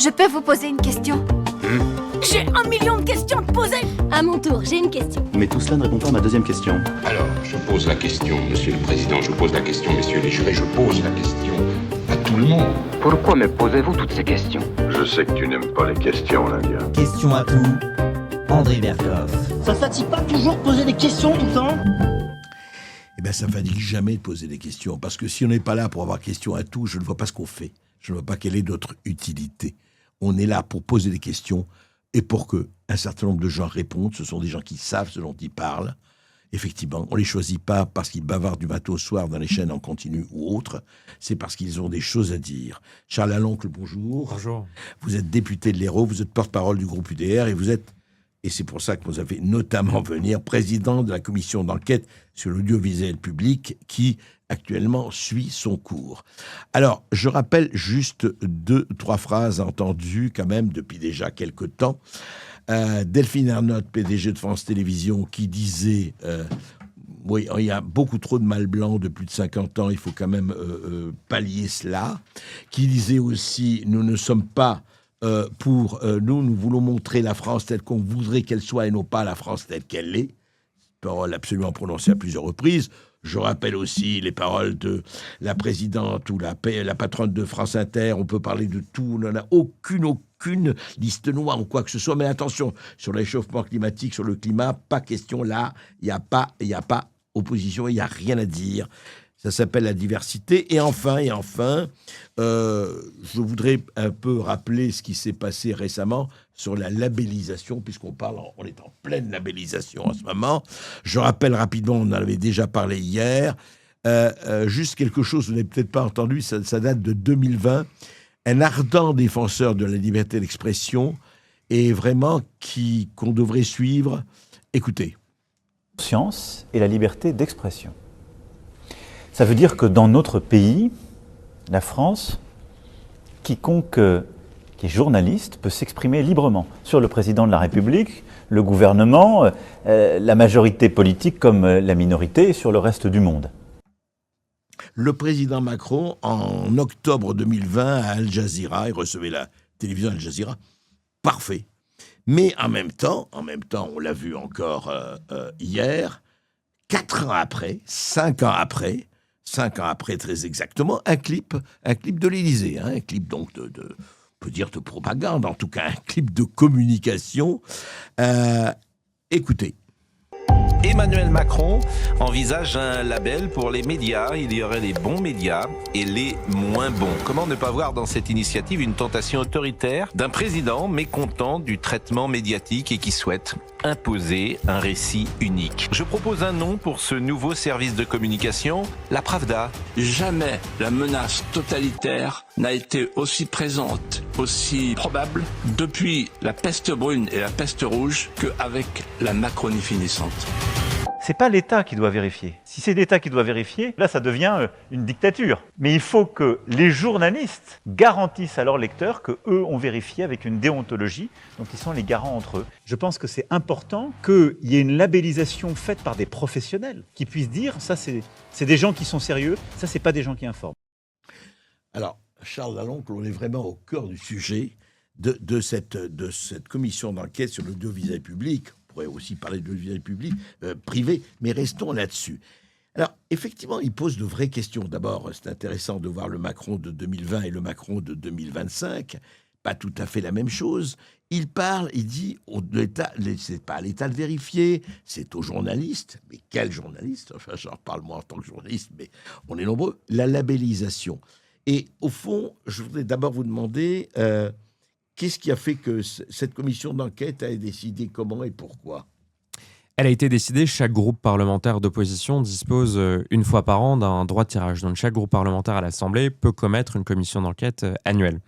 Je peux vous poser une question? J'ai 1 million de questions à te poser. À mon tour, j'ai une question. Mais tout cela ne répond pas à ma deuxième question. Alors, je pose la question, monsieur le président, je pose la question, messieurs les jurés, je pose la question à tout le monde. Pourquoi me posez-vous toutes ces questions? Je sais que tu n'aimes pas les questions, l'Indien. Question à tout, André Berkoff. Ça fatigue pas toujours de poser des questions tout le temps? Eh bien, ça ne fatigue jamais de poser des questions, parce que si on n'est pas là pour avoir question à tout, je ne vois pas ce qu'on fait. Je ne vois pas quelle est notre utilité. On est là pour poser des questions et pour qu'un certain nombre de gens répondent. Ce sont des gens qui savent ce dont ils parlent. Effectivement, on ne les choisit pas parce qu'ils bavardent du matin au soir dans les chaînes en continu ou autres. C'est parce qu'ils ont des choses à dire. Charles Aloncle, bonjour. Bonjour. Vous êtes député de l'Hérault, vous êtes porte-parole du groupe UDR et vous êtes, et c'est pour ça que vous avez notamment venir, président de la commission d'enquête sur l'audiovisuel public qui actuellement suit son cours. Alors, je rappelle juste 2-3 phrases entendues quand même depuis déjà quelque temps. Delphine Ernotte, PDG de France Télévisions, qui disait oui, il y a beaucoup trop de mâles blancs de plus de 50 ans, il faut quand même pallier cela. Qui disait aussi, nous ne sommes pas nous voulons montrer la France telle qu'on voudrait qu'elle soit et non pas la France telle qu'elle est. Parole absolument prononcée à plusieurs reprises. Je rappelle aussi les paroles de la présidente ou la patronne de France Inter. On peut parler de tout. On n'en a aucune liste noire ou quoi que ce soit. Mais attention, sur l'échauffement climatique, sur le climat, pas question là. Il n'y a pas opposition, il n'y a rien à dire. Ça s'appelle la diversité. Et enfin, je voudrais un peu rappeler ce qui s'est passé récemment sur la labellisation, puisqu'on est en pleine labellisation en ce moment. Je rappelle rapidement, on en avait déjà parlé hier, juste quelque chose, vous n'avez peut-être pas entendu, ça date de 2020. Un ardent défenseur de la liberté d'expression et vraiment qu'on devrait suivre. Écoutez. Science et la liberté d'expression. Ça veut dire que dans notre pays, la France, quiconque qui est journaliste peut s'exprimer librement sur le président de la République, le gouvernement, la majorité politique comme la minorité et sur le reste du monde. Le président Macron, en octobre 2020, à Al Jazeera, il recevait la télévision Al Jazeera, parfait. Mais en même temps, on l'a vu encore hier, 4 ans après, 5 ans après très exactement, un clip de l'Élysée, un clip donc on peut dire de propagande, en tout cas un clip de communication. Écoutez. Emmanuel Macron envisage un label pour les médias. Il y aurait les bons médias et les moins bons. Comment ne pas voir dans cette initiative une tentation autoritaire d'un président mécontent du traitement médiatique et qui souhaite imposer un récit unique? Je propose un nom pour ce nouveau service de communication, la Pravda. Jamais la menace totalitaire n'a été aussi présente, aussi probable depuis la peste brune et la peste rouge qu'avec la Macronie finissante. C'est pas l'État qui doit vérifier. Si c'est l'État qui doit vérifier, là ça devient une dictature. Mais il faut que les journalistes garantissent à leurs lecteurs qu'eux ont vérifié avec une déontologie, donc ils sont les garants entre eux. Je pense que c'est important qu'il y ait une labellisation faite par des professionnels qui puissent dire ça c'est des gens qui sont sérieux, ça c'est pas des gens qui informent. Alors, Charles Aloncle, on est vraiment au cœur du sujet de cette commission d'enquête sur l'audiovisuel public. On pourrait aussi parler de l'audiovisuel public privé, mais restons là-dessus. Alors, effectivement, il pose de vraies questions. D'abord, c'est intéressant de voir le Macron de 2020 et le Macron de 2025. Pas tout à fait la même chose. Il dit, c'est pas à l'État de vérifier, c'est aux journalistes. Mais quels journalistes? Enfin, j'en parle moi en tant que journaliste, mais on est nombreux. La labellisation. Et au fond, je voudrais d'abord vous demander... qu'est-ce qui a fait que cette commission d'enquête a décidé comment et pourquoi? Elle a été décidée, chaque groupe parlementaire d'opposition dispose une fois par an d'un droit de tirage. Donc chaque groupe parlementaire à l'Assemblée peut commettre une commission d'enquête annuelle.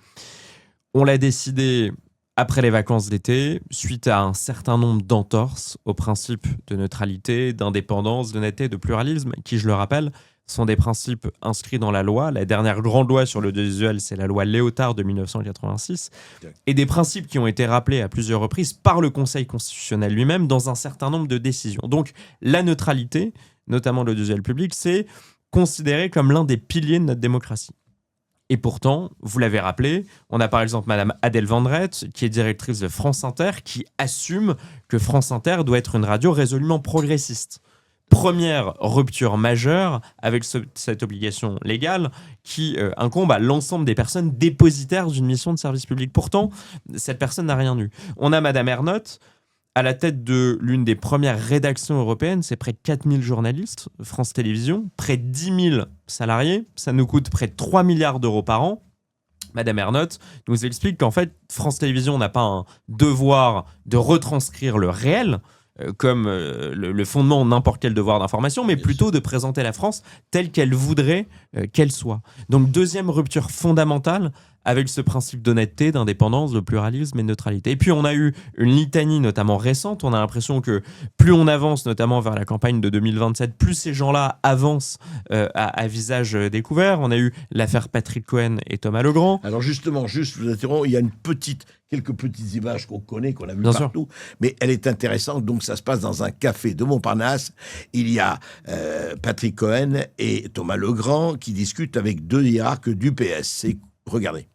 On l'a décidé après les vacances d'été, suite à un certain nombre d'entorses aux principes de neutralité, d'indépendance, d'honnêteté, de pluralisme, qui, je le rappelle, sont des principes inscrits dans la loi. La dernière grande loi sur l'audiovisuel, c'est la loi Léotard de 1986. Et des principes qui ont été rappelés à plusieurs reprises par le Conseil constitutionnel lui-même dans un certain nombre de décisions. Donc, la neutralité, notamment l'audiovisuel public, c'est considéré comme l'un des piliers de notre démocratie. Et pourtant, vous l'avez rappelé, on a par exemple Madame Adèle Vendrette, qui est directrice de France Inter, qui assume que France Inter doit être une radio résolument progressiste. Première rupture majeure avec cette obligation légale qui incombe à l'ensemble des personnes dépositaires d'une mission de service public. Pourtant, cette personne n'a rien eu. On a Madame Ernotte, à la tête de l'une des premières rédactions européennes, c'est près de 4000 journalistes, France Télévisions, près de 10 000 salariés, ça nous coûte près de 3 milliards d'euros par an. Madame Ernotte nous explique qu'en fait, France Télévisions n'a pas un devoir de retranscrire le réel, comme le fondement de n'importe quel devoir d'information, mais plutôt de présenter la France telle qu'elle voudrait qu'elle soit. Donc, deuxième rupture fondamentale avec ce principe d'honnêteté, d'indépendance, de pluralisme et de neutralité. Et puis, on a eu une litanie, notamment récente. On a l'impression que plus on avance, notamment vers la campagne de 2027, plus ces gens-là avancent à visage découvert. On a eu l'affaire Patrick Cohen et Thomas Legrand. Alors justement, juste vous interromps, il y a quelques petites images qu'on connaît, qu'on a vues Bien partout, mais elle est intéressante. Donc ça se passe dans un café de Montparnasse. Il y a Patrick Cohen et Thomas Legrand qui discutent avec deux hiérarques du PS. Regardez.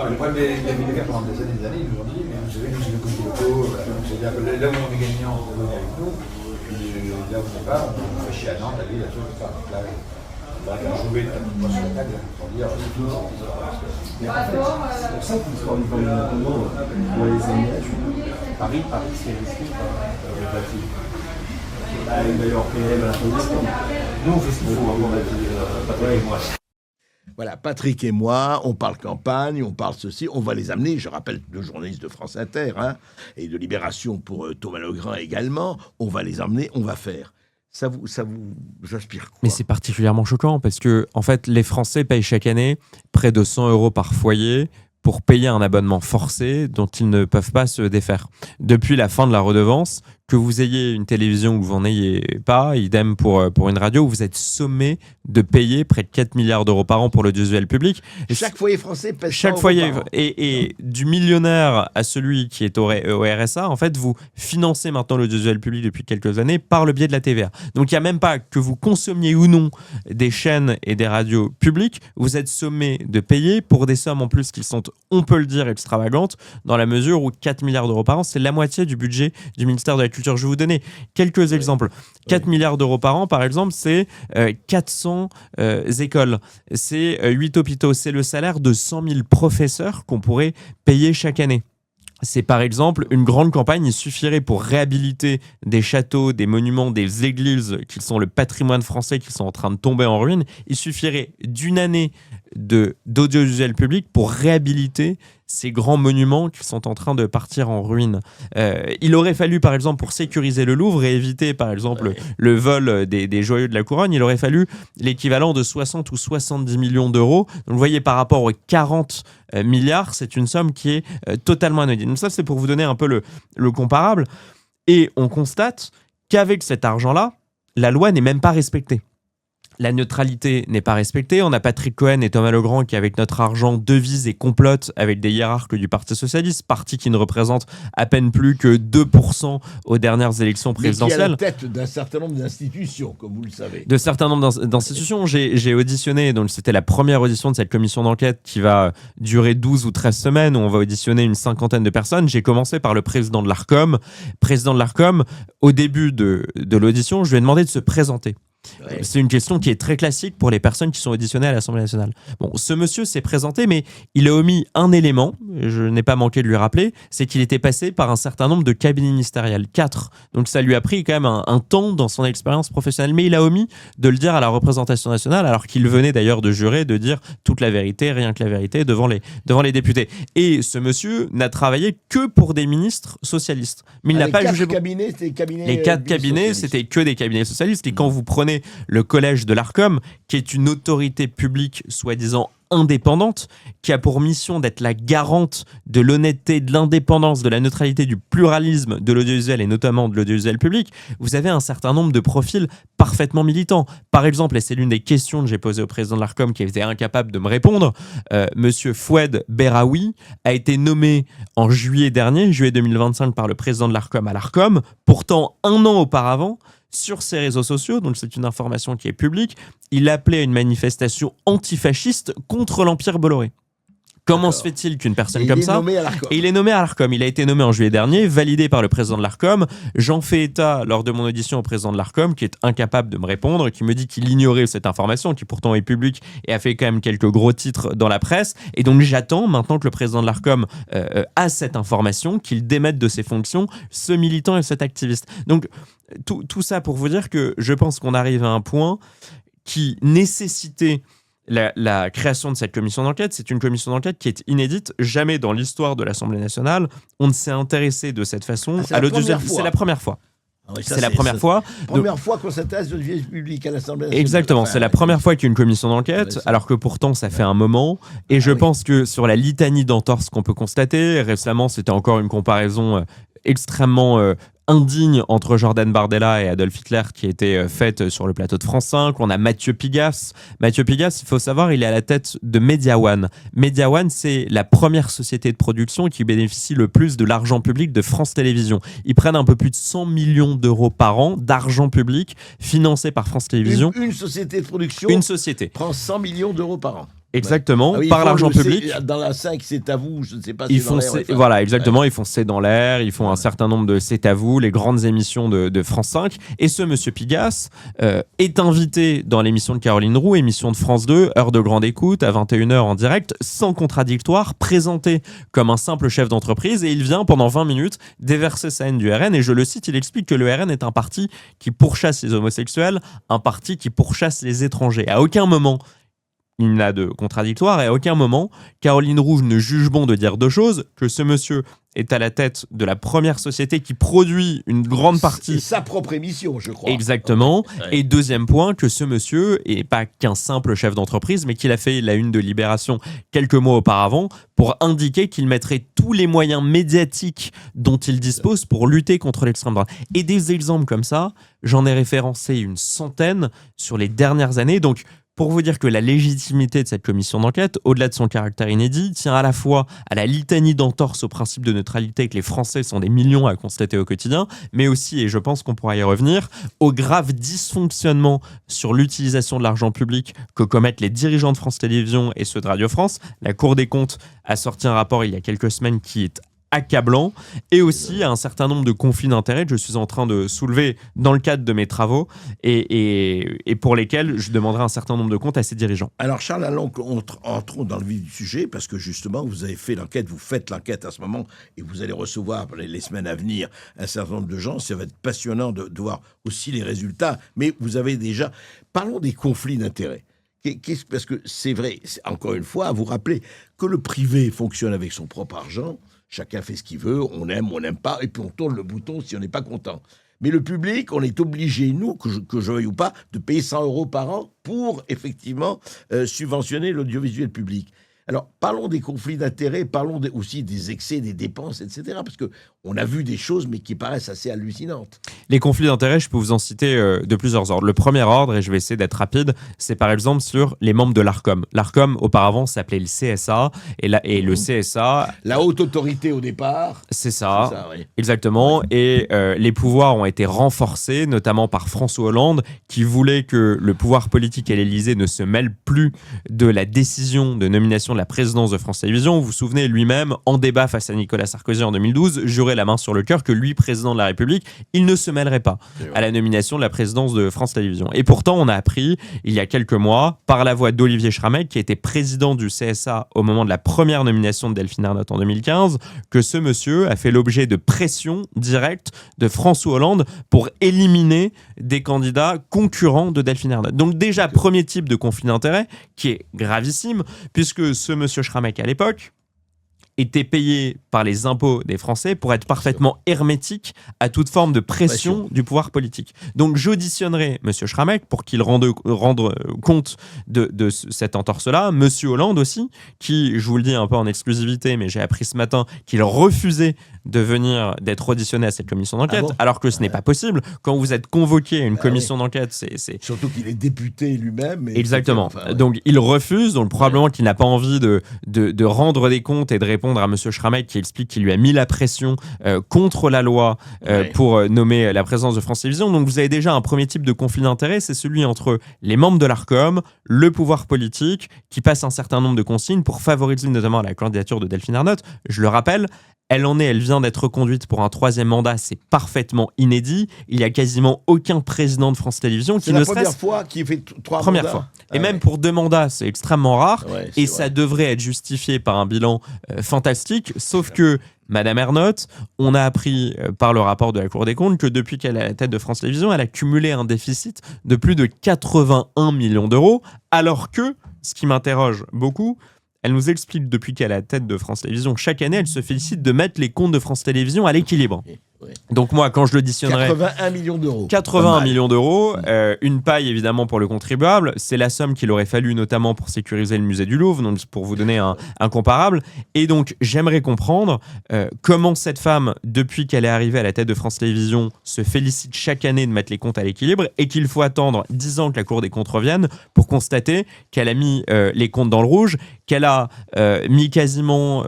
Le problème des médias pendant des années, ils nous ont dit, mais vous savez, nous, c'est le comité locaux, c'est-à-dire que là où on est gagnant, vous venez avec nous, puis là où on n'est pas, on fait chier à Nantes, la ville, la chose, etc. Donc là, il faudrait qu'on joue tapis sur la table pour dire, mais en fait, c'est pour ça qu'il faut une forme de pour les animations. Paris, c'est risqué par le papier. D'ailleurs, PL, à la police, nous, on fait ce qu'il faut, on a dit, Patrick et moi. Voilà, Patrick et moi, on parle campagne, on parle ceci, on va les amener, je rappelle, deux journalistes de France Inter, et de Libération pour Thomas Legrand également, on va les emmener, on va faire. Ça vous inspire quoi? Mais c'est particulièrement choquant parce que, en fait, les Français payent chaque année près de 100 € par foyer pour payer un abonnement forcé dont ils ne peuvent pas se défaire. Depuis la fin de la redevance, que vous ayez une télévision ou que vous n'en ayez pas, idem pour une radio, vous êtes sommé de payer près de 4 milliards d'euros par an pour l'audiovisuel public. Chaque foyer français paie 100 chaque € foyer par an. et du millionnaire à celui qui est au RSA, en fait, vous financez maintenant l'audiovisuel public depuis quelques années par le biais de la TVA. Donc il n'y a même pas que vous consommiez ou non des chaînes et des radios publiques, vous êtes sommé de payer pour des sommes en plus qui sont, on peut le dire, extravagantes, dans la mesure où 4 milliards d'euros par an, c'est la moitié du budget du ministère de la Culture. Je vais vous donner quelques exemples. 4 milliards d'euros par an, par exemple, c'est 400 écoles, c'est 8 hôpitaux, c'est le salaire de 100 000 professeurs qu'on pourrait payer chaque année. C'est par exemple une grande campagne, il suffirait pour réhabiliter des châteaux, des monuments, des églises qui sont le patrimoine français, qui sont en train de tomber en ruine. Il suffirait d'une année d'audiovisuel public pour réhabiliter ces grands monuments qui sont en train de partir en ruine. Il aurait fallu, par exemple, pour sécuriser le Louvre et éviter, par exemple, le vol des joyaux de la couronne, il aurait fallu l'équivalent de 60 ou 70 millions d'euros. Donc, vous voyez, par rapport aux 40 milliards, c'est une somme qui est totalement anodine. Donc ça, c'est pour vous donner un peu le comparable. Et on constate qu'avec cet argent-là, la loi n'est même pas respectée. La neutralité n'est pas respectée. On a Patrick Cohen et Thomas Legrand qui, avec notre argent, devisent et complotent avec des hiérarques du Parti Socialiste, parti qui ne représente à peine plus que 2% aux dernières élections présidentielles. Mais qui est à la tête d'un certain nombre d'institutions, comme vous le savez. De certains nombres d'institutions. J'ai auditionné, donc c'était la première audition de cette commission d'enquête qui va durer 12 ou 13 semaines, où on va auditionner une cinquantaine de personnes. J'ai commencé par le président de l'Arcom. Président de l'Arcom, au début de l'audition, je lui ai demandé de se présenter. Ouais. C'est une question qui est très classique pour les personnes qui sont auditionnées à l'Assemblée nationale. Bon, ce monsieur s'est présenté, mais il a omis un élément, je n'ai pas manqué de lui rappeler, c'est qu'il était passé par un certain nombre de cabinets ministériels, 4. Donc ça lui a pris quand même un temps dans son expérience professionnelle, mais il a omis de le dire à la représentation nationale, alors qu'il venait d'ailleurs de jurer de dire toute la vérité, rien que la vérité, devant les députés. Et ce monsieur n'a travaillé que pour des ministres socialistes. Mais il n'a pas jugé... Les 4 cabinets, c'était que des cabinets socialistes. Et quand vous prenez le collège de l'Arcom, qui est une autorité publique soi-disant indépendante, qui a pour mission d'être la garante de l'honnêteté, de l'indépendance, de la neutralité, du pluralisme de l'audiovisuel et notamment de l'audiovisuel public, vous avez un certain nombre de profils parfaitement militants. Par exemple, et c'est l'une des questions que j'ai posées au président de l'Arcom qui était incapable de me répondre, monsieur Foued Beraoui a été nommé en juillet 2025 par le président de l'Arcom à l'Arcom. Pourtant, un an auparavant, sur ses réseaux sociaux, donc c'est une information qui est publique, il appelait à une manifestation antifasciste contre l'Empire Bolloré. Comment se fait-il qu'une personne comme ça... Et il est nommé à l'Arcom. Il a été nommé en juillet dernier, validé par le président de l'Arcom. J'en fais état lors de mon audition au président de l'Arcom, qui est incapable de me répondre, qui me dit qu'il ignorait cette information, qui pourtant est publique et a fait quand même quelques gros titres dans la presse. Et donc j'attends maintenant que le président de l'Arcom a cette information, qu'il démette de ses fonctions ce militant et cet activiste. Donc tout ça pour vous dire que je pense qu'on arrive à un point qui nécessitait la création de cette commission d'enquête. C'est une commission d'enquête qui est inédite. Jamais dans l'histoire de l'Assemblée nationale, on ne s'est intéressé de cette façon à l'audiovisuel. C'est la première fois. Ah oui, c'est la première fois. Première fois qu'on s'intéresse au l'audiovisuel public à l'Assemblée nationale. Exactement, c'est la première fois qu'il y a une commission d'enquête, alors que pourtant ça fait un moment. Et je pense que sur la litanie d'entorses qu'on peut constater, récemment c'était encore une comparaison extrêmement indigne entre Jordan Bardella et Adolf Hitler qui a été faite sur le plateau de France 5. On a Mathieu Pigasse. Mathieu Pigasse, il faut savoir, il est à la tête de Media One. Media One, c'est la première société de production qui bénéficie le plus de l'argent public de France Télévisions. Ils prennent un peu plus de 100 millions d'euros par an d'argent public financé par France Télévisions. Une société de production prend 100 millions d'euros par an. Exactement, Ah oui, par l'argent public. Dans la 5, c'est à vous, je ne sais pas Ils si font voilà, exactement, ils font C'est dans l'air, ils font un certain nombre de C'est à vous, les grandes émissions de France 5. Et ce monsieur Pigasse est invité dans l'émission de Caroline Roux, émission de France 2, heure de grande écoute, à 21h en direct, sans contradictoire, présenté comme un simple chef d'entreprise. Et il vient pendant 20 minutes déverser sa haine du RN. Et je le cite, il explique que le RN est un parti qui pourchasse les homosexuels, un parti qui pourchasse les étrangers. À aucun moment il n'a de contradictoire et à aucun moment, Caroline Roux ne juge bon de dire deux choses, que ce monsieur est à la tête de la première société qui produit une grande partie... C'est sa propre émission, je crois. Exactement. Ouais. Et deuxième point, que ce monsieur n'est pas qu'un simple chef d'entreprise, mais qu'il a fait la une de Libération quelques mois auparavant pour indiquer qu'il mettrait tous les moyens médiatiques dont il dispose pour lutter contre l'extrême droite. Et des exemples comme ça, j'en ai référencé une centaine sur les dernières années. Donc, pour vous dire que la légitimité de cette commission d'enquête, au-delà de son caractère inédit, tient à la fois à la litanie d'entorses au principe de neutralité que les Français sont des millions à constater au quotidien, mais aussi, et je pense qu'on pourra y revenir, au grave dysfonctionnement sur l'utilisation de l'argent public que commettent les dirigeants de France Télévisions et ceux de Radio France. La Cour des comptes a sorti un rapport il y a quelques semaines qui est accablant, et aussi à un certain nombre de conflits d'intérêts que je suis en train de soulever dans le cadre de mes travaux et pour lesquels je demanderai un certain nombre de comptes à ces dirigeants. Alors Charles, entrons dans le vif du sujet, parce que justement vous avez fait l'enquête, vous faites l'enquête à ce moment et vous allez recevoir les semaines à venir un certain nombre de gens. Ça va être passionnant de voir aussi les résultats, mais vous avez déjà... Parlons des conflits d'intérêts. Parce que c'est vrai, encore une fois, à vous rappeler que le privé fonctionne avec son propre argent. Chacun fait ce qu'il veut, on aime, on n'aime pas, et puis on tourne le bouton si on n'est pas content. Mais le public, on est obligé, nous, que je veuille ou pas, de payer 100 € par an pour, effectivement, subventionner l'audiovisuel public. Alors, parlons des conflits d'intérêts, parlons aussi des excès, des dépenses, etc. Parce qu'on a vu des choses, mais qui paraissent assez hallucinantes. Les conflits d'intérêts, je peux vous en citer de plusieurs ordres. Le premier ordre, et je vais essayer d'être rapide, c'est par exemple sur les membres de l'Arcom. L'Arcom, auparavant, s'appelait le CSA, et le CSA... La haute autorité au départ. C'est ça, oui. Exactement. Et les pouvoirs ont été renforcés, notamment par François Hollande, qui voulait que le pouvoir politique à l'Élysée ne se mêle plus de la décision de nomination de la présidence de France Télévisions. Vous vous souvenez, lui-même, en débat face à Nicolas Sarkozy en 2012, jurait la main sur le cœur que lui, président de la République, il ne se mêlerait pas à la nomination de la présidence de France Télévisions. Et pourtant, on a appris, il y a quelques mois, par la voix d'Olivier Schramek, qui était président du CSA au moment de la première nomination de Delphine Ernotte en 2015, que ce monsieur a fait l'objet de pression directe de François Hollande pour éliminer des candidats concurrents de Delphine Ernotte. Donc déjà, premier type de conflit d'intérêts, qui est gravissime, puisque ce monsieur Schramek, à l'époque, était payé par les impôts des Français pour être parfaitement hermétique à toute forme de pression du pouvoir politique. Donc j'auditionnerai M. Schramek pour qu'il rende compte de cette entorse-là. M. Hollande aussi, qui, je vous le dis un peu en exclusivité, mais j'ai appris ce matin qu'il refusait d'être auditionné à cette commission d'enquête, alors que ce n'est pas possible. Quand vous êtes convoqué à une commission d'enquête, c'est... Surtout qu'il est député lui-même. Exactement. Donc il refuse, donc probablement qu'il n'a pas envie de rendre des comptes et de répondre répondre à M. Schramek qui explique qu'il lui a mis la pression contre la loi pour nommer la présidence de France Télévisions. Donc vous avez déjà un premier type de conflit d'intérêts, c'est celui entre les membres de l'Arcom, le pouvoir politique, qui passe un certain nombre de consignes pour favoriser notamment la candidature de Delphine Ernotte. Je le rappelle, elle vient d'être reconduite pour un 3e mandat, c'est parfaitement inédit. Il y a quasiment aucun président de France Télévisions qui ne serait... C'est la première fois qu'il fait 3 mandats. Première fois. Et même pour 2 mandats, c'est extrêmement rare. Et ça devrait être justifié par un bilan fantastique. Sauf que Madame Ernotte, on a appris par le rapport de la Cour des comptes que depuis qu'elle est à la tête de France Télévisions, elle a cumulé un déficit de plus de 81 millions d'euros. Alors que, ce qui m'interroge beaucoup, elle nous explique depuis qu'elle est à la tête de France Télévisions, chaque année, elle se félicite de mettre les comptes de France Télévisions à l'équilibre. Donc moi, quand je l'auditionnerai... 81 millions d'euros. 81 millions d'euros, une paille évidemment pour le contribuable. C'est la somme qu'il aurait fallu notamment pour sécuriser le musée du Louvre, donc pour vous donner un comparable. Et donc j'aimerais comprendre comment cette femme, depuis qu'elle est arrivée à la tête de France Télévisions, se félicite chaque année de mettre les comptes à l'équilibre et qu'il faut attendre 10 ans que la Cour des comptes revienne pour constater qu'elle a mis les comptes dans le rouge, qu'elle a mis quasiment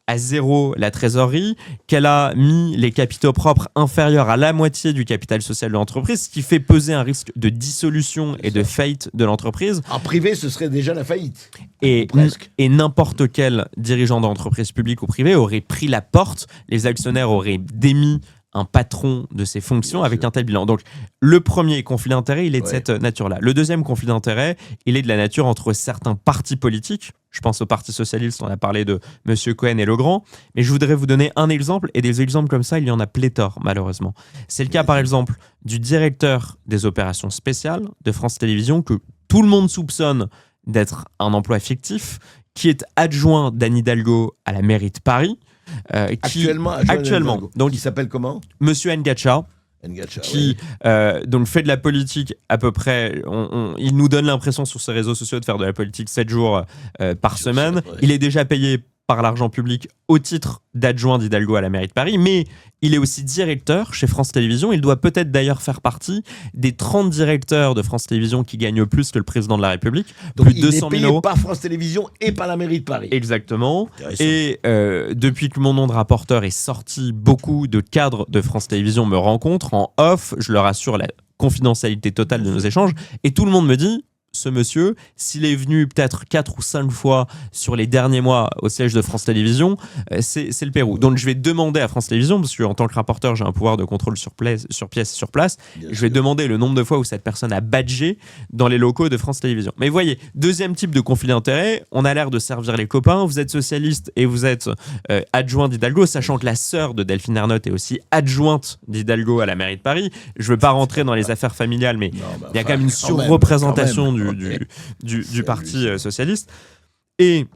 à zéro la trésorerie, qu'elle a mis les capitaux propres inférieurs à la moitié du capital social de l'entreprise, ce qui fait peser un risque de dissolution et de faillite de l'entreprise. En privé, ce serait déjà la faillite. Et n'importe quel dirigeant d'entreprise publique ou privée aurait pris la porte, les actionnaires auraient démis un patron de ses fonctions avec un tel bilan. Donc, le premier conflit d'intérêt, il est de cette nature-là. Le deuxième conflit d'intérêt, il est de la nature entre certains partis politiques. Je pense au Parti Socialiste, on a parlé de M. Cohen et Legrand. Mais je voudrais vous donner un exemple, et des exemples comme ça, il y en a pléthore, malheureusement. C'est le cas, par exemple, du directeur des opérations spéciales de France Télévisions, que tout le monde soupçonne d'être un emploi fictif, qui est adjoint d'Anne Hidalgo à la mairie de Paris. Actuellement. Donc, il s'appelle comment ? Monsieur Ngacha. Qui donc fait de la politique à peu près, il nous donne l'impression sur ses réseaux sociaux de faire de la politique 7 jours par semaine. Il est déjà payé par l'argent public au titre d'adjoint d'Hidalgo à la mairie de Paris, mais il est aussi directeur chez France Télévisions. Il doit peut-être d'ailleurs faire partie des 30 directeurs de France Télévisions qui gagnent plus que le président de la République. Donc plus de 200 000 euros. Par France Télévisions et par la mairie de Paris. Exactement. Et depuis que mon nom de rapporteur est sorti, beaucoup de cadres de France Télévisions me rencontrent en off. Je leur assure la confidentialité totale de nos échanges. Et tout le monde me dit... Ce monsieur, s'il est venu peut-être 4 ou 5 fois sur les derniers mois au siège de France Télévisions, c'est le Pérou. Donc je vais demander à France Télévisions, parce qu'en tant que rapporteur, j'ai un pouvoir de contrôle sur pièce et sur place, je vais demander le nombre de fois où cette personne a badgé dans les locaux de France Télévisions. Mais voyez, deuxième type de conflit d'intérêt, on a l'air de servir les copains, vous êtes socialiste et vous êtes adjoint d'Hidalgo, sachant que la sœur de Delphine Ernotte est aussi adjointe d'Hidalgo à la mairie de Paris. Je ne veux pas rentrer dans les affaires familiales, mais il y a quand même une surreprésentation du Parti socialiste. Et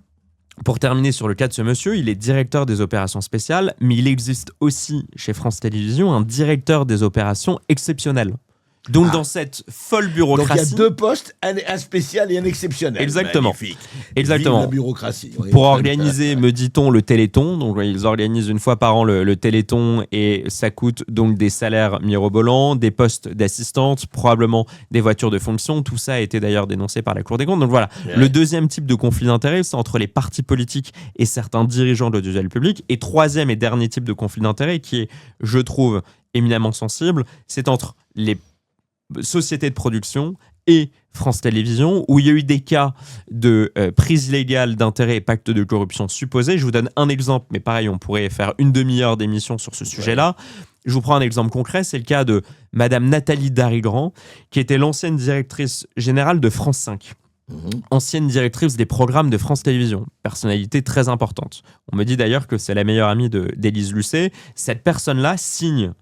pour terminer sur le cas de ce monsieur, il est directeur des opérations spéciales, mais il existe aussi chez France Télévisions un directeur des opérations exceptionnelles. Donc dans cette folle bureaucratie... Donc il y a 2 postes, un spécial et un exceptionnel. Exactement. Magnifique. Exactement. Vive la bureaucratie. Pour organiser, me dit-on, le Téléthon. Donc ils organisent une fois par an le Téléthon et ça coûte donc des salaires mirobolants, des postes d'assistante, probablement des voitures de fonction. Tout ça a été d'ailleurs dénoncé par la Cour des comptes. Donc voilà, le deuxième type de conflit d'intérêts, c'est entre les partis politiques et certains dirigeants de l'audiovisuel public. Et troisième et dernier type de conflit d'intérêts qui est, je trouve, éminemment sensible, c'est entre les sociétés de production et France Télévisions, où il y a eu des cas de prise illégale d'intérêts et pacte de corruption supposés. Je vous donne un exemple, mais pareil, on pourrait faire une demi-heure d'émission sur ce sujet-là. Je vous prends un exemple concret, c'est le cas de Madame Nathalie Darigrand, qui était l'ancienne directrice générale de France 5. Ancienne directrice des programmes de France Télévisions, personnalité très importante. On me dit d'ailleurs que c'est la meilleure amie d'Élise Lucet. Cette personne-là signe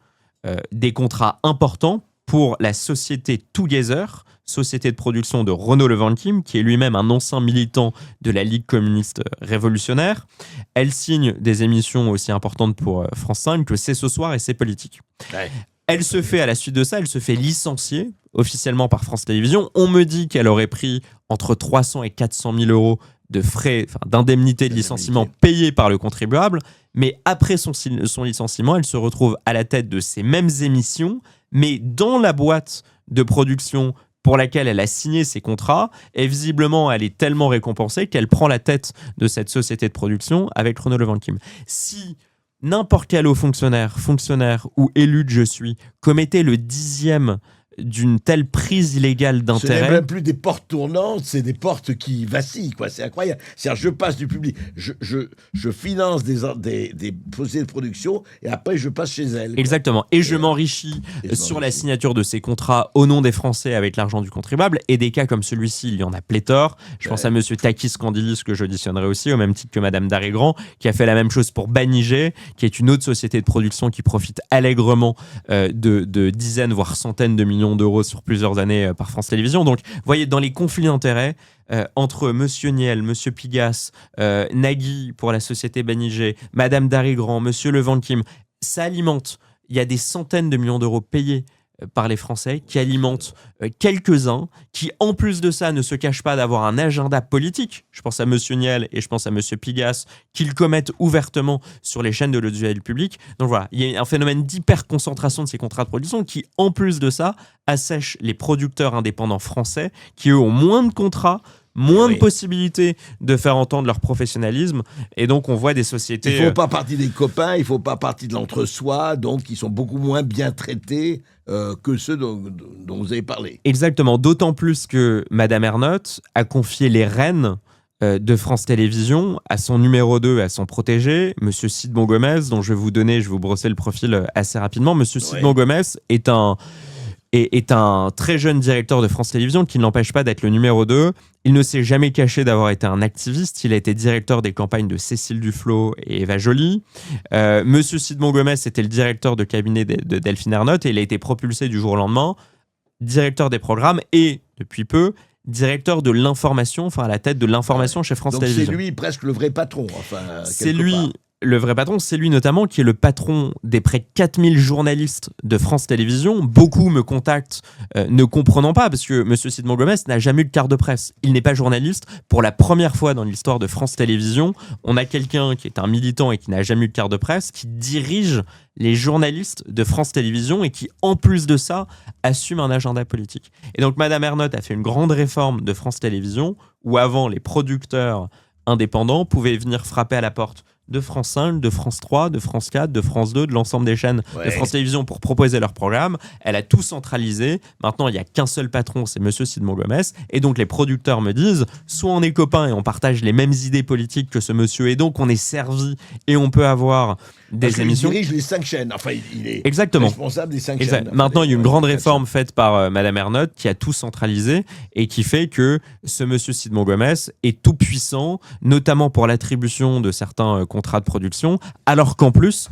des contrats importants pour la société Together, société de production de Renaud Levanquim, qui est lui-même un ancien militant de la Ligue communiste révolutionnaire. Elle signe des émissions aussi importantes pour France 5 que C'est ce soir et C'est politique. Ouais. Elle se fait, à la suite de ça, elle se fait licencier officiellement par France Télévisions. On me dit qu'elle aurait pris entre 300 et 400 000 euros de frais, d'indemnité de licenciement payés par le contribuable. Mais après son licenciement, elle se retrouve à la tête de ces mêmes émissions, mais dans la boîte de production pour laquelle elle a signé ces contrats, et visiblement, elle est tellement récompensée qu'elle prend la tête de cette société de production avec Renaud Levanquim. Si n'importe quel haut fonctionnaire ou élu de Je suis commettait le 10e d'une telle prise illégale Ce d'intérêt... n'est même plus des portes tournantes, c'est des portes qui vacillent, quoi. C'est incroyable. C'est-à-dire, je passe du public, je finance des sociétés de production, et après, je passe chez elles. Exactement. Et je m'enrichis sur la signature de ces contrats au nom des Français avec l'argent du contribuable. Et des cas comme celui-ci, il y en a pléthore. Je pense à monsieur Takis Candilis, que j'auditionnerai aussi, au même titre que madame Darry-Grand, qui a fait la même chose pour Banijé, qui est une autre société de production qui profite allègrement de dizaines, voire centaines de millions d'euros sur plusieurs années par France Télévisions. Donc, vous voyez, dans les conflits d'intérêts, entre Monsieur Niel, Monsieur Pigasse, Nagui pour la société Banijé, Madame Darry-Grand, Monsieur Levanquim, ça alimente. Il y a des centaines de millions d'euros payés par les Français qui alimentent quelques-uns qui, en plus de ça, ne se cachent pas d'avoir un agenda politique. Je pense à Monsieur Niel et je pense à Monsieur Pigasse, qu'ils commettent ouvertement sur les chaînes de l'audiovisuel public. Donc voilà, il y a un phénomène d'hyper-concentration de ces contrats de production qui, en plus de ça, assèche les producteurs indépendants français qui, eux, ont moins de contrats, moins de possibilités de faire entendre leur professionnalisme, et donc on voit des sociétés... Il ne faut pas partie des copains, il ne faut pas partie de l'entre-soi, donc ils sont beaucoup moins bien traités que ceux dont vous avez parlé. Exactement, d'autant plus que Madame Ernotte a confié les rênes de France Télévisions à son numéro 2, à son protégé, Monsieur Sidbon Gomez, dont je vais vous brosser le profil assez rapidement. Monsieur Sidbon Gomez est un très jeune directeur de France Télévisions qui ne l'empêche pas d'être le numéro 2. Il ne s'est jamais caché d'avoir été un activiste. Il a été directeur des campagnes de Cécile Duflot et Eva Joly. Monsieur Sidbon Gomez était le directeur de cabinet de Delphine Ernotte et il a été propulsé du jour au lendemain directeur des programmes et, depuis peu, directeur de l'information, enfin à la tête de l'information chez France Télévisions. Donc c'est lui presque le vrai patron. C'est lui... Le vrai patron, c'est lui notamment qui est le patron des près de 4000 journalistes de France Télévisions. Beaucoup me contactent ne comprenant pas, parce que M. Sidbon Gomez n'a jamais eu de carte de presse. Il n'est pas journaliste. Pour la première fois dans l'histoire de France Télévisions, on a quelqu'un qui est un militant et qui n'a jamais eu de carte de presse, qui dirige les journalistes de France Télévisions et qui, en plus de ça, assume un agenda politique. Et donc, Mme Ernotte a fait une grande réforme de France Télévisions, où avant, les producteurs indépendants pouvaient venir frapper à la porte de France 5, de France 3, de France 4, de France 2, de l'ensemble des chaînes de France Télévisions pour proposer leur programme. Elle a tout centralisé. Maintenant, il n'y a qu'un seul patron, c'est Monsieur Sidbon Gomez. Et donc, les producteurs me disent, soit on est copains et on partage les mêmes idées politiques que ce monsieur, et donc on est servi et on peut avoir des émissions. Il dirige les 5 chaînes. Enfin, il est exactement responsable des 5 chaînes. Maintenant, il y a une grande réforme faite par Madame Ernotte qui a tout centralisé et qui fait que ce monsieur Sidbon Gomez est tout puissant, notamment pour l'attribution de certains contrat de production, alors qu'en plus,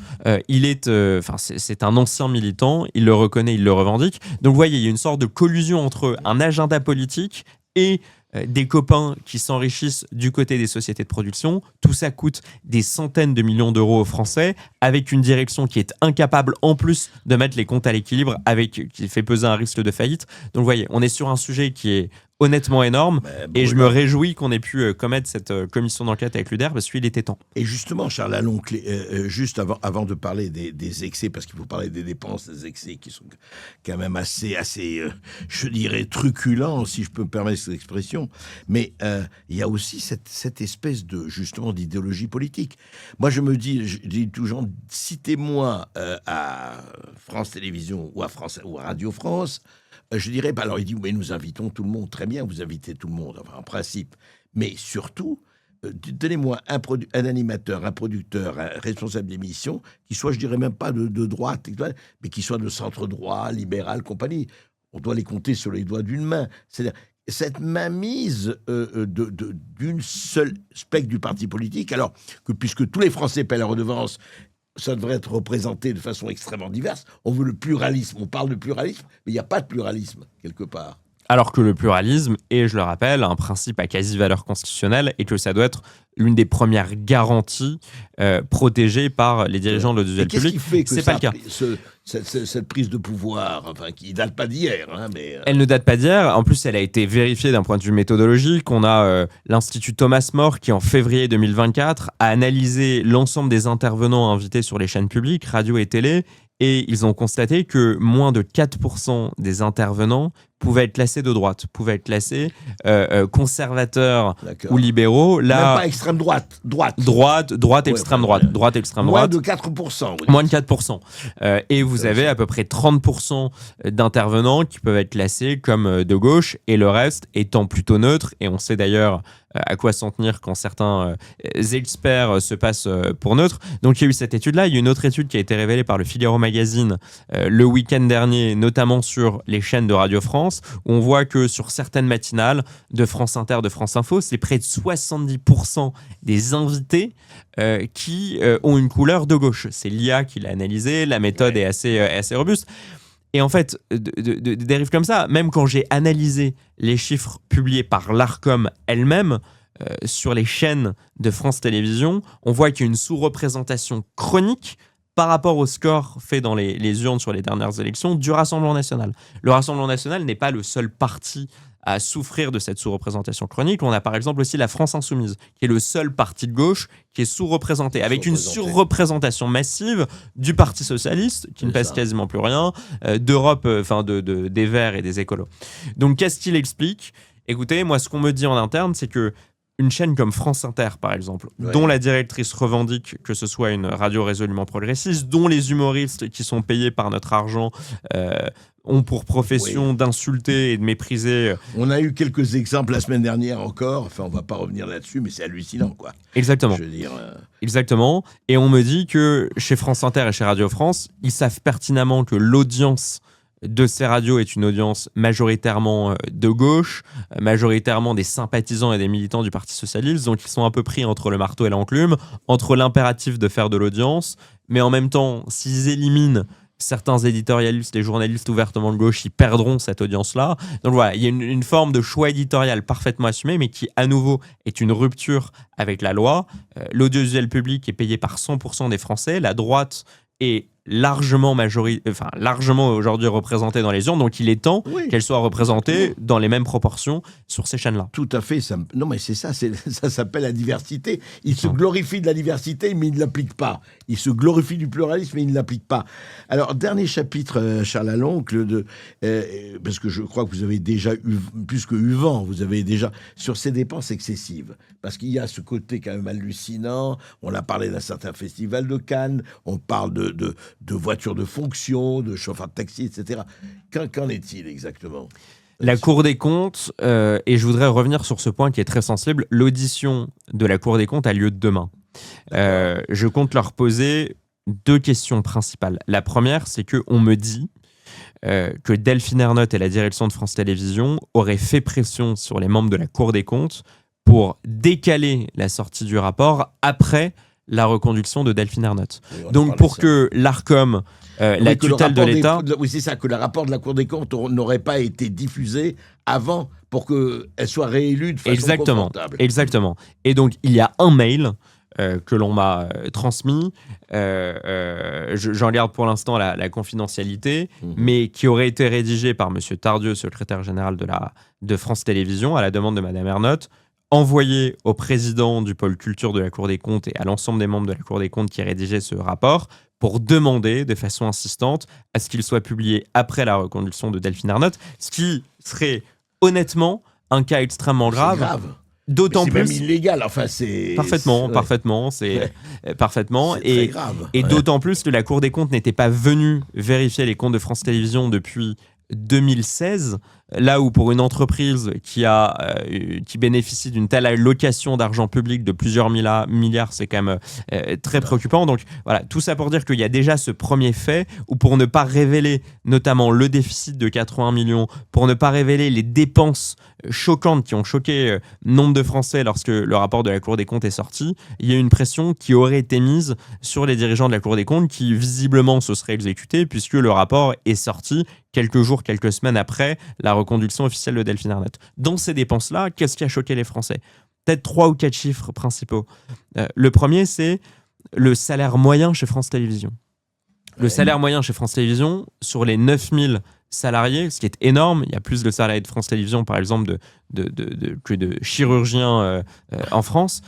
il est, c'est un ancien militant, il le reconnaît, il le revendique. Donc, vous voyez, il y a une sorte de collusion entre un agenda politique et des copains qui s'enrichissent du côté des sociétés de production. Tout ça coûte des centaines de millions d'euros aux Français, avec une direction qui est incapable, en plus, de mettre les comptes à l'équilibre, qui fait peser un risque de faillite. Donc, vous voyez, on est sur un sujet qui est honnêtement énorme, et je me réjouis qu'on ait pu commettre cette commission d'enquête avec l'UDER, parce qu'il était temps. Et justement, Charles Allon, juste avant de parler des excès, parce qu'il faut parler des dépenses, des excès qui sont quand même assez je dirais, truculents, si je peux me permettre cette expression, mais il y a aussi cette espèce justement d'idéologie politique. Moi, je dis toujours, citez-moi à France Télévisions ou à Radio France, je dirais, alors il dit, mais nous invitons tout le monde, très bien, vous invitez tout le monde, enfin en principe, mais surtout, donnez-moi un animateur, un producteur, un responsable d'émission, qui soit, je dirais même pas de droite, mais qui soit de centre-droit, libéral, compagnie. On doit les compter sur les doigts d'une main. C'est-à-dire, cette mainmise d'une seule spectre du parti politique, alors que puisque tous les Français paient la redevance, ça devrait être représenté de façon extrêmement diverse. On veut le pluralisme, on parle de pluralisme, mais il n'y a pas de pluralisme, quelque part. Alors que le pluralisme est, je le rappelle, un principe à quasi-valeur constitutionnelle et que ça doit être l'une des premières garanties protégées par les dirigeants de l'audiovisuel public. Qu'est-ce qui fait que c'est pas le cas. cette prise de pouvoir, enfin, qui date pas d'hier, hein, mais... Elle ne date pas d'hier. En plus, elle a été vérifiée d'un point de vue méthodologique. On a l'Institut Thomas More qui, en février 2024, a analysé l'ensemble des intervenants invités sur les chaînes publiques, radio et télé, et ils ont constaté que moins de 4% des intervenants pouvaient être classés de droite, pouvaient être classés conservateurs ou libéraux. Là, même pas extrême droite. Droite, extrême droite. Droite, extrême moins droite. De 4%. Moins de 4%. Et vous avez à peu près 30% d'intervenants qui peuvent être classés comme de gauche, et le reste étant plutôt neutre. Et on sait d'ailleurs à quoi s'en tenir quand certains experts se passent pour neutres. Donc il y a eu cette étude-là. Il y a une autre étude qui a été révélée par le Figaro Magazine le week-end dernier, notamment sur les chaînes de Radio France, où on voit que sur certaines matinales de France Inter, de France Info, c'est près de 70% des invités qui ont une couleur de gauche. C'est l'IA qui l'a analysé, la méthode est assez robuste. Et en fait, des dérives comme ça, même quand j'ai analysé les chiffres publiés par l'Arcom elle-même, sur les chaînes de France Télévisions, on voit qu'il y a une sous-représentation chronique par rapport au score fait dans les urnes sur les dernières élections du Rassemblement national. Le Rassemblement national n'est pas le seul parti à souffrir de cette sous-représentation chronique. On a par exemple aussi la France Insoumise, qui est le seul parti de gauche qui est sous-représenté, avec une surreprésentation massive du Parti socialiste, qui ne pèse quasiment plus rien, d'Europe, des Verts et des écolos. Donc qu'est-ce qu'il explique ? Écoutez, moi ce qu'on me dit en interne, c'est que une chaîne comme France Inter, par exemple, dont la directrice revendique que ce soit une radio résolument progressiste, dont les humoristes qui sont payés par notre argent ont pour profession d'insulter et de mépriser. On a eu quelques exemples la semaine dernière encore, enfin on va pas revenir là-dessus, mais c'est hallucinant, quoi. Exactement. Je veux dire, Exactement. Et on me dit que chez France Inter et chez Radio France, ils savent pertinemment que l'audience de ces radios est une audience majoritairement de gauche, majoritairement des sympathisants et des militants du Parti socialiste, donc ils sont un peu pris entre le marteau et l'enclume, entre l'impératif de faire de l'audience, mais en même temps, s'ils éliminent certains éditorialistes, les journalistes ouvertement de gauche, ils perdront cette audience-là. Donc voilà, il y a une forme de choix éditorial parfaitement assumé, mais qui, à nouveau, est une rupture avec la loi. L'audiovisuel public est payé par 100% des Français. La droite est largement aujourd'hui représentée dans les urnes, donc il est temps qu'elle soit représentée dans les mêmes proportions sur ces chaînes-là. Tout à fait. Non, mais c'est ça, ça s'appelle la diversité. Il se glorifie de la diversité, mais il ne l'applique pas. Il se glorifie du pluralisme, mais il ne l'applique pas. Alors, dernier chapitre, Charles Aloncle, parce que je crois que vous avez déjà eu, plus que eu vent, vous avez déjà, sur ces dépenses excessives, parce qu'il y a ce côté quand même hallucinant. On a parlé d'un certain festival de Cannes, on parle de voitures de fonction, de chauffeurs de taxi, etc. Qu'en est-il exactement ? La Cour des comptes, et je voudrais revenir sur ce point qui est très sensible, l'audition de la Cour des comptes a lieu demain. Je compte leur poser 2 questions principales. La première, c'est qu'on me dit que Delphine Ernotte et la direction de France Télévisions auraient fait pression sur les membres de la Cour des comptes pour décaler la sortie du rapport après la reconduction de Delphine Ernotte. Donc pour que l'Arcom, la tutelle de l'État... Oui, c'est ça, que le rapport de la Cour des comptes n'aurait pas été diffusé avant pour qu'elle soit réélue de façon confortable. Exactement. Et donc il y a un mail que l'on m'a transmis, j'en garde pour l'instant la confidentialité, mais qui aurait été rédigé par M. Tardieu, secrétaire général de France Télévisions, à la demande de Mme Ernotte, envoyé au président du pôle culture de la Cour des comptes et à l'ensemble des membres de la Cour des comptes qui rédigeaient ce rapport pour demander de façon insistante à ce qu'il soit publié après la reconduction de Delphine Ernotte, ce qui serait honnêtement un cas extrêmement grave. C'est grave. D'autant plus. C'est même illégal, enfin c'est. Parfaitement, c'est parfaitement. C'est très grave. Et d'autant plus que la Cour des comptes n'était pas venue vérifier les comptes de France Télévisions depuis 2016, là où pour une entreprise qui bénéficie d'une telle allocation d'argent public de plusieurs milliards, c'est quand même très préoccupant. Donc voilà, tout ça pour dire qu'il y a déjà ce premier fait où, pour ne pas révéler notamment le déficit de 80 millions, pour ne pas révéler les dépenses choquantes qui ont choqué nombre de Français lorsque le rapport de la Cour des comptes est sorti, il y a une pression qui aurait été mise sur les dirigeants de la Cour des comptes qui visiblement se seraient exécutés puisque le rapport est sorti quelques jours, quelques semaines après la reconduction officielle de Delphine Ernotte. Dans ces dépenses-là, qu'est-ce qui a choqué les Français ? Peut-être 3 ou 4 chiffres principaux. Le premier, c'est le salaire moyen chez France Télévisions. Le salaire moyen chez France Télévisions, sur les 9000 salariés, ce qui est énorme, il y a plus de salariés de France Télévisions, par exemple, que de chirurgiens en France.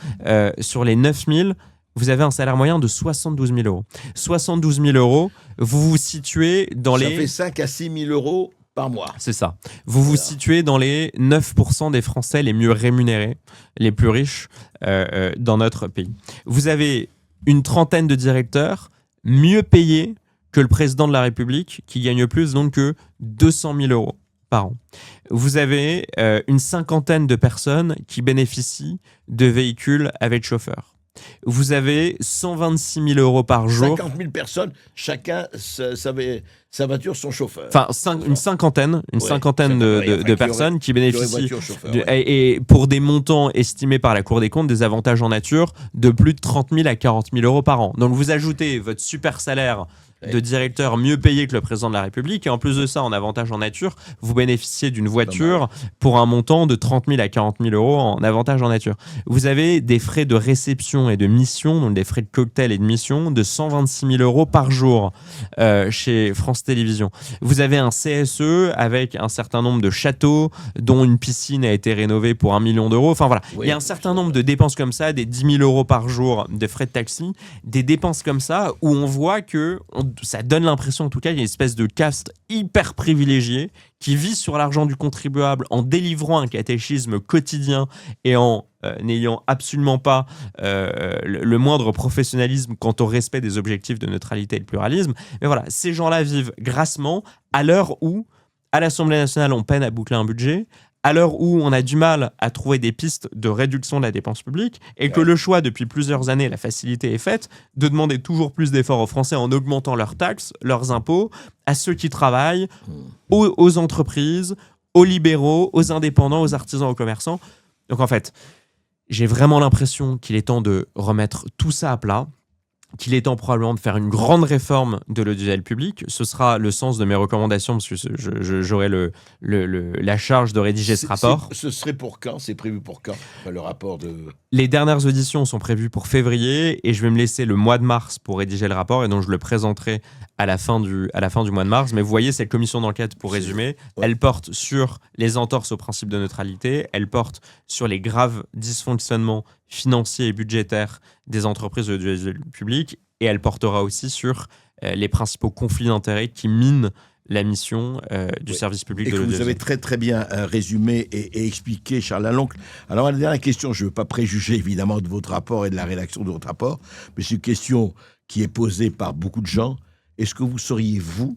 Sur les 9000, vous avez un salaire moyen de 72 000 euros. 72 000 euros, vous vous situez dans Ça fait 5 à 6 000 euros par mois. C'est ça. Vous vous situez dans les 9% des Français les mieux rémunérés, les plus riches dans notre pays. Vous avez une trentaine de directeurs mieux payés que le président de la République, qui gagne plus donc que 200 000 euros par an. Vous avez une cinquantaine de personnes qui bénéficient de véhicules avec chauffeur. Vous avez 126 000 euros par jour. 50 000 personnes, chacun sa voiture, son chauffeur. Enfin, une cinquantaine de personnes qui bénéficient, et pour des montants estimés par la Cour des comptes, des avantages en nature de plus de 30 000 à 40 000 euros par an. Donc vous ajoutez votre super salaire de directeur mieux payé que le président de la République, et en plus de ça, en avantage en nature, vous bénéficiez d'une voiture pour un montant de 30 000 à 40 000 euros en avantage en nature. Vous avez des frais de réception et de mission, donc des frais de cocktail et de mission, de 126 000 euros par jour chez France Télévisions. Vous avez un CSE avec un certain nombre de châteaux, dont une piscine a été rénovée pour 1 million d'euros. Enfin voilà, il y a un certain nombre de dépenses comme ça, des 10 000 euros par jour de frais de taxi, des dépenses comme ça où on voit que ça donne l'impression, en tout cas, qu'il y a une espèce de caste hyper privilégiée qui vit sur l'argent du contribuable en délivrant un catéchisme quotidien et en n'ayant absolument pas le moindre professionnalisme quant au respect des objectifs de neutralité et de pluralisme. Mais voilà, ces gens-là vivent grassement à l'heure où, à l'Assemblée nationale, on peine à boucler un budget, à l'heure où on a du mal à trouver des pistes de réduction de la dépense publique, et que le choix, depuis plusieurs années, la facilité est faite, de demander toujours plus d'efforts aux Français en augmentant leurs taxes, leurs impôts, à ceux qui travaillent, aux entreprises, aux libéraux, aux indépendants, aux artisans, aux commerçants. Donc en fait, j'ai vraiment l'impression qu'il est temps de remettre tout ça à plat, qu'il est temps probablement de faire une grande réforme de l'audiovisuel public. Ce sera le sens de mes recommandations, parce que j'aurai la charge de rédiger ce rapport. Ce serait pour quand? C'est prévu pour quand, le rapport de... Les dernières auditions sont prévues pour février, et je vais me laisser le mois de mars pour rédiger le rapport, et donc je le présenterai à la fin du mois de mars. Mais vous voyez, cette commission d'enquête, pour résumer, elle porte sur les entorses au principe de neutralité, elle porte sur les graves dysfonctionnements financiers et budgétaires des entreprises de l'audiovisuel public, et elle portera aussi sur les principaux conflits d'intérêts qui minent la mission du service public de l'audiovisuel. Vous avez très très bien résumé et expliqué, Charles Laloncle. Alors la dernière question, je ne veux pas préjuger évidemment de votre rapport et de la rédaction de votre rapport, mais c'est une question qui est posée par beaucoup de gens. Est-ce que vous seriez, vous,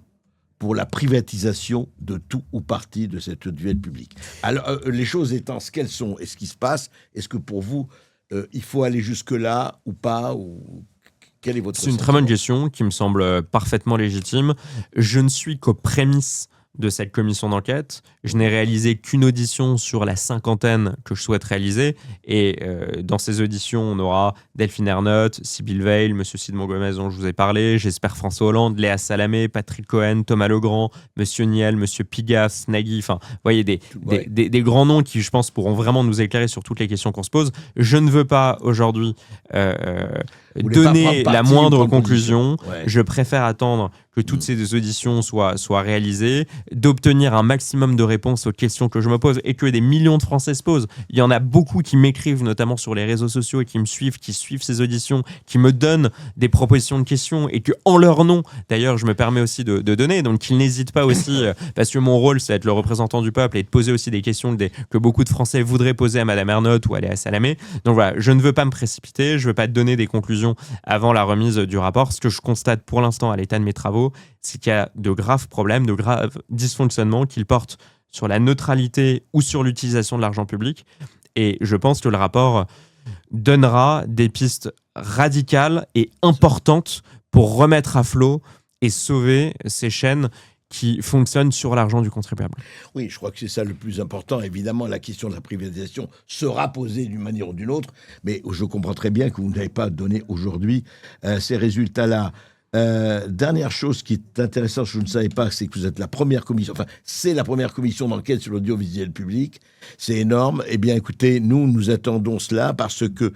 pour la privatisation de tout ou partie de cet audiovisuel public? Alors, les choses étant ce qu'elles sont et ce qui se passe, est-ce que pour vous, il faut aller jusque-là ou pas, ou quel est votre C'est une très bonne question qui me semble parfaitement légitime. Je ne suis qu'aux prémices de cette commission d'enquête. Je n'ai réalisé qu'une audition sur la cinquantaine que je souhaite réaliser. Et dans ces auditions, on aura Delphine Ernotte, Sybille Veil, M. Simon Gomez dont je vous ai parlé, j'espère François Hollande, Léa Salamé, Patrick Cohen, Thomas Legrand, M. Niel, M. Pigas, Nagui. Enfin, vous voyez, des grands noms qui, je pense, pourront vraiment nous éclairer sur toutes les questions qu'on se pose. Je ne veux pas aujourd'hui donner la moindre conclusion. Je préfère attendre que toutes ces auditions soient réalisées, d'obtenir un maximum de réponses aux questions que je me pose et que des millions de Français se posent. Il y en a beaucoup qui m'écrivent, notamment sur les réseaux sociaux, et qui me suivent, qui suivent ces auditions, qui me donnent des propositions de questions, et que, en leur nom, d'ailleurs, je me permets aussi de donner, donc qu'ils n'hésitent pas aussi, parce que mon rôle, c'est d'être le représentant du peuple et de poser aussi des questions que beaucoup de Français voudraient poser à Madame Ernotte ou à Léa Salamé. Donc voilà, je ne veux pas me précipiter, je ne veux pas donner des conclusions avant la remise du rapport. Ce que je constate pour l'instant à l'état de mes travaux, c'est qu'il y a de graves problèmes, de graves dysfonctionnements qu'ils portent sur la neutralité ou sur l'utilisation de l'argent public. Et je pense que le rapport donnera des pistes radicales et importantes pour remettre à flot et sauver ces chaînes qui fonctionnent sur l'argent du contribuable. Oui, je crois que c'est ça le plus important. Évidemment, la question de la privatisation sera posée d'une manière ou d'une autre, mais je comprends très bien que vous n'avez pas donné aujourd'hui ces résultats-là. Dernière chose qui est intéressante, je ne savais pas, c'est que vous êtes la première commission, enfin, c'est la première commission d'enquête sur l'audiovisuel public. C'est énorme. Eh bien, écoutez, nous attendons cela parce que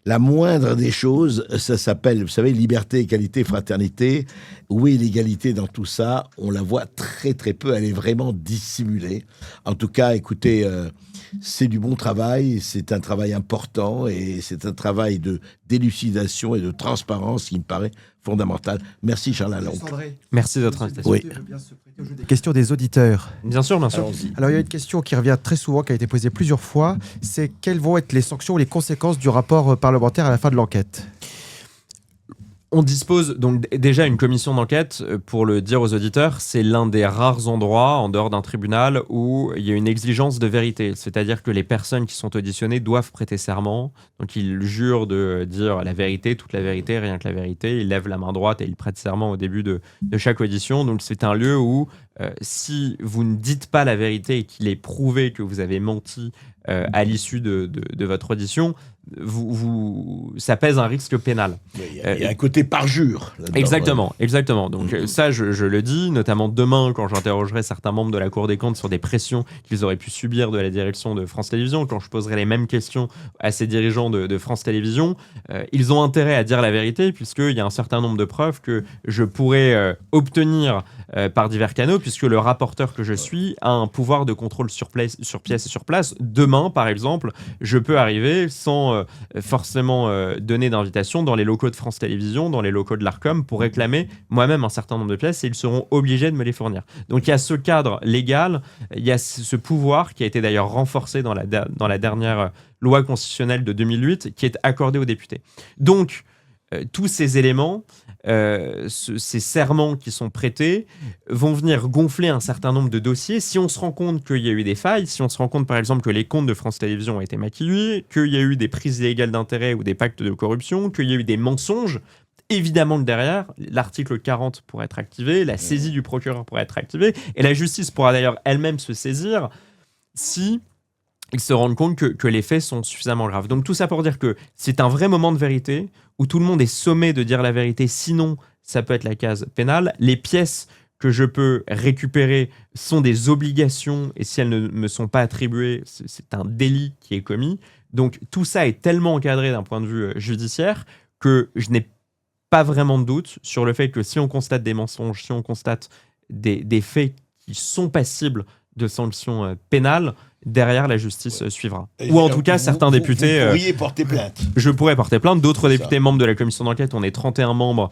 La moindre des choses, ça s'appelle, vous savez, liberté, égalité, fraternité. Où est l'égalité dans tout ça? On la voit très très peu, elle est vraiment dissimulée. En tout cas, écoutez, c'est du bon travail, c'est un travail important et c'est un travail d'élucidation et de transparence qui me paraît fondamental. Merci Charles Alonc. Merci de votre invitation. Oui. Des questions des auditeurs. Bien sûr, bien sûr. Allons-y. Alors, il y a une question qui revient très souvent, qui a été posée plusieurs fois, c'est quelles vont être les sanctions ou les conséquences du rapport parlementaire à la fin de l'enquête? On dispose donc déjà une commission d'enquête, pour le dire aux auditeurs, c'est l'un des rares endroits, en dehors d'un tribunal, où il y a une exigence de vérité. C'est-à-dire que les personnes qui sont auditionnées doivent prêter serment. Donc ils jurent de dire la vérité, toute la vérité, rien que la vérité. Ils lèvent la main droite et ils prêtent serment au début de chaque audition. Donc c'est un lieu où, si vous ne dites pas la vérité et qu'il est prouvé que vous avez menti à l'issue de votre audition, ça pèse un risque pénal. Il y a un côté parjure. Exactement. Donc ça, je le dis, notamment demain, quand j'interrogerai certains membres de la Cour des comptes sur des pressions qu'ils auraient pu subir de la direction de France Télévisions, quand je poserai les mêmes questions à ces dirigeants de France Télévisions, ils ont intérêt à dire la vérité, puisqu'il y a un certain nombre de preuves que je pourrais obtenir par divers canaux, puisque le rapporteur que je suis a un pouvoir de contrôle sur pièce et sur place. Demain, par exemple, je peux arriver sans forcément donner d'invitation dans les locaux de France Télévisions, dans les locaux de l'Arcom, pour réclamer moi-même un certain nombre de pièces, et ils seront obligés de me les fournir. Donc il y a ce cadre légal, il y a ce pouvoir qui a été d'ailleurs renforcé dans la dernière loi constitutionnelle de 2008, qui est accordé aux députés. Donc tous ces éléments, ces serments qui sont prêtés vont venir gonfler un certain nombre de dossiers. Si on se rend compte qu'il y a eu des failles, si on se rend compte par exemple que les comptes de France Télévisions ont été maquillés, qu'il y a eu des prises illégales d'intérêt ou des pactes de corruption, qu'il y a eu des mensonges, évidemment que derrière, l'article 40 pourrait être activé, la saisie du procureur pourrait être activée, et la justice pourra d'ailleurs elle-même se saisir si ils se rendent compte que les faits sont suffisamment graves. Donc tout ça pour dire que c'est un vrai moment de vérité, où tout le monde est sommé de dire la vérité, sinon ça peut être la case pénale. Les pièces que je peux récupérer sont des obligations, et si elles ne me sont pas attribuées, c'est un délit qui est commis. Donc tout ça est tellement encadré d'un point de vue judiciaire que je n'ai pas vraiment de doute sur le fait que si on constate des mensonges, si on constate des faits qui sont passibles de sanctions pénales, derrière la justice suivra. Ou en tout cas, certains députés... Vous pourriez porter plainte. Je pourrais porter plainte. D'autres députés membres de la commission d'enquête, on est 31 membres,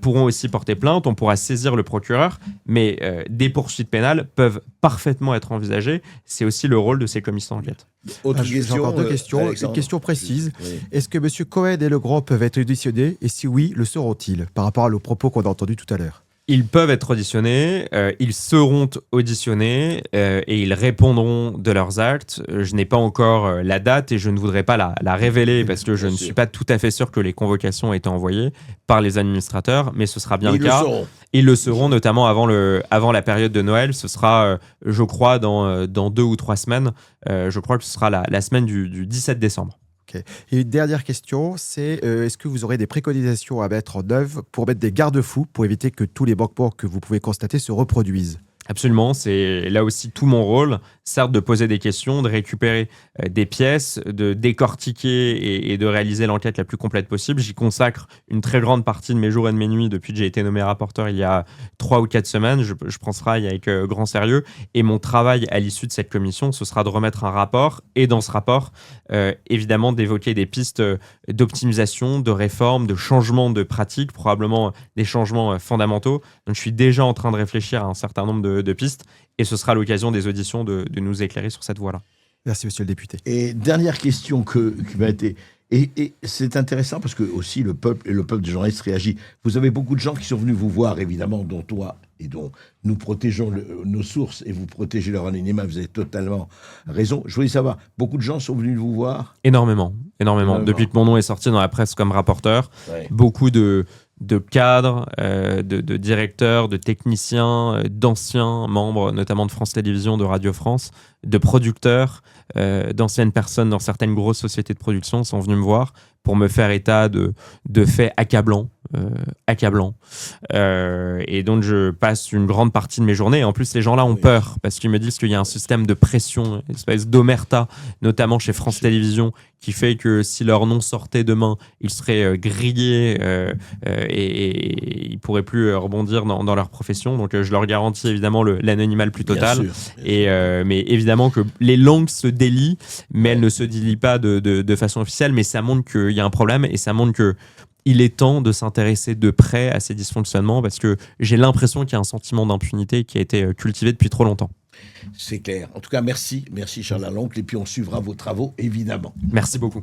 pourront aussi porter plainte. On pourra saisir le procureur. Mais des poursuites pénales peuvent parfaitement être envisagées. C'est aussi le rôle de ces commissions d'enquête. Autre question, j'ai encore deux questions. Une question précise. Oui. Est-ce que M. Cohen et Legrand peuvent être auditionnés? Et si oui, le seront-ils? Par rapport aux propos qu'on a entendus tout à l'heure. Ils peuvent être auditionnés, ils seront auditionnés et ils répondront de leurs actes. Je n'ai pas encore la date et je ne voudrais pas la révéler parce que je ne suis pas tout à fait sûr que les convocations aient été envoyées par les administrateurs, mais ce sera bien le cas. Ils le seront notamment avant la période de Noël. Ce sera, je crois, dans 2 ou 3 semaines. Je crois que ce sera la semaine du 17 décembre. Okay. Et une dernière question, c'est est-ce que vous aurez des préconisations à mettre en œuvre pour mettre des garde-fous pour éviter que tous les manquements que vous pouvez constater se reproduisent? Absolument, c'est là aussi tout mon rôle, certes de poser des questions, de récupérer des pièces, de décortiquer et de réaliser l'enquête la plus complète possible. J'y consacre une très grande partie de mes jours et de mes nuits depuis que j'ai été nommé rapporteur il y a 3 ou 4 semaines. Je prends ce travail avec grand sérieux et mon travail à l'issue de cette commission, ce sera de remettre un rapport et dans ce rapport, évidemment d'évoquer des pistes d'optimisation, de réforme, de changement de pratique, probablement des changements fondamentaux. Donc je suis déjà en train de réfléchir à un certain nombre de pistes et ce sera l'occasion des auditions de nous éclairer sur cette voie-là. Merci monsieur le député. Et dernière question qui m'a été... Et c'est intéressant parce que aussi le peuple des journalistes réagit. Vous avez beaucoup de gens qui sont venus vous voir, évidemment, dont toi et dont nous protégeons nos sources et vous protégez leur anonymat, vous avez totalement raison. Je voulais savoir, beaucoup de gens sont venus vous voir? Énormément. Depuis que mon nom est sorti dans la presse comme rapporteur, beaucoup de cadres, de directeurs, de techniciens, d'anciens membres, notamment de France Télévisions, de Radio France, de producteurs, d'anciennes personnes dans certaines grosses sociétés de production sont venus me voir pour me faire état de faits accablants accablant. Et donc, je passe une grande partie de mes journées. Et en plus, les gens-là ont peur parce qu'ils me disent qu'il y a un système de pression, une espèce d'omerta, notamment chez France Télévisions, qui fait que si leur nom sortait demain, ils seraient grillés et ils ne pourraient plus rebondir dans leur profession. Donc, je leur garantis évidemment l'anonymat le plus total. Bien sûr. Mais évidemment que les langues se délient, mais elles ne se délient pas de façon officielle. Mais ça montre qu'il y a un problème et ça montre qu'il est temps de s'intéresser de près à ces dysfonctionnements parce que j'ai l'impression qu'il y a un sentiment d'impunité qui a été cultivé depuis trop longtemps. C'est clair. En tout cas, merci Charles Laloncle. Et puis, on suivra vos travaux, évidemment. Merci beaucoup.